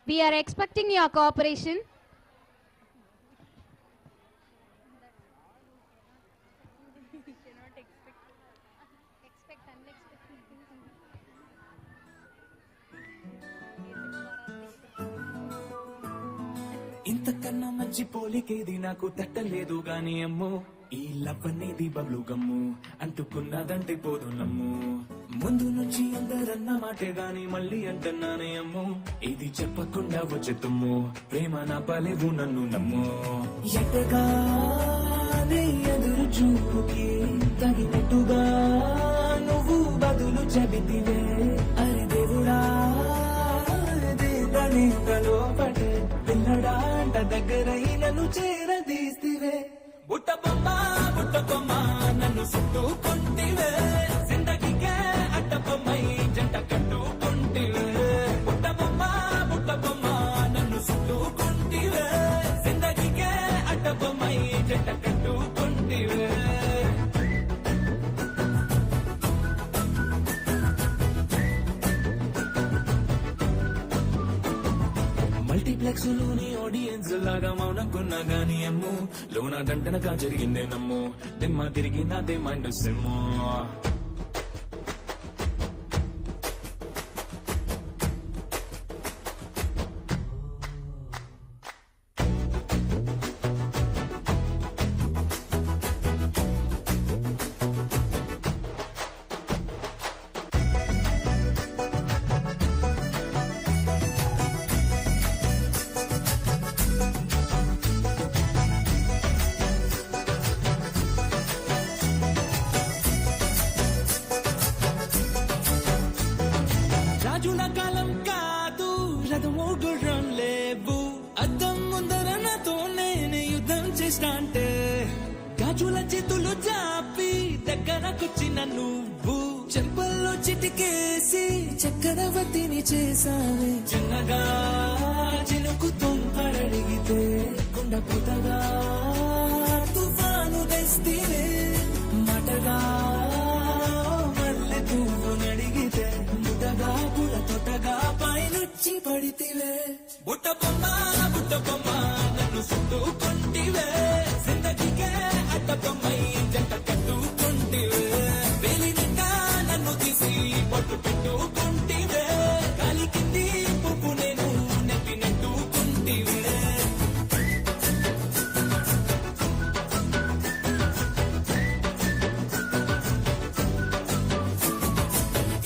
We are expecting your cooperation. ఇంతకన్నా మంచి పోలికేది నాకు తట్టలేదు గాని అమ్మో, ఈ లవ్ అనేది బబ్లు గమ్ము, అంటుకున్నదంటే పోదు నమ్ము. ముందు నుంచి అందరన్న మాటే గాని మళ్ళీ అంటున్నానే అమ్మో, ఇది చెప్పకుండా వచ్చే తుమ్ము, ప్రేమ నా పలేవు నన్ను నమ్ము. ఎటగానే ఎదురు చూపుకి తగినట్టుగా నువ్వు బదులు చెబితివే, అరే దేవుడా లోపటే పిల్లడా అంట దగ్గరై నన్ను చేరదీస్తివే. బుట్ట బొమ్మ నన్ను చుట్టుకుంటివే, జిందగీకే అడ్డ బొమ్మై జంట కట్టుకుంటివే. బుట్ట బొమ్మ నన్ను చుట్టుకుంటివే, జిందగీకే అడ్డ బొమ్మై జంట కట్టుకుంటివే. మల్టీప్లెక్స్ లోని ఆడియన్స్ లాగా మౌనకున్నా గానీ అమ్ము, లోన గంటనగా జరిగిందే నమ్ము, దిమ్మ తిరిగి నాదే మైండ్ సిమ్ము. రాజుల కాలం కాదు, రథము గుర్రం లేవు, అద్దం ముందర నాతో నేను యుద్ధం చేస్తాంటే, గాజుల చేతులు చాపి దగ్గరకొచ్చిన నువ్వు, చెంపల్లో చిటికేసి చక్రవర్తిని చేసావే. చిన్నగా చినుకు తుంపరడిగితే కుండ పుతగా తుఫాను తెస్తేనే, మాటగా మల్లె పువ్వు నడిగితే ముటగా పుల తొటగా పైనుచ్చి పడితివే. బుట్ట బొమ్మ నన్ను చుట్టుకుంటివే, జిందగీకే అడ్డ బొమ్మై జంట కట్టుకుంటివే. వేలి నిండా నన్ను తీసి పట్టు పెట్టుకుంటివే, గాలి కింది పువ్వు నేను నెత్తి నెట్టుకుంటివే.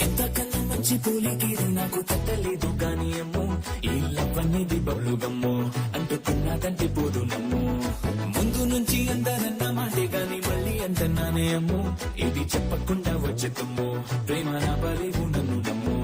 ఎంతకన్నా మంచి పోలికేది నాకు తట్టలేదు గాని అమ్మో, ఈ లవ్ అనేది బబ్లు గమ్ము, అంటుకున్నదంటే పోదు నమ్ము. ముందు నుంచి అందరన్న మాటే గాని మళ్ళీ అంటున్నానే అమ్మో, ఇది చెప్పకుండా వచ్చే తుమ్ము, ప్రేమ నా పలేవు నన్ను నమ్ము.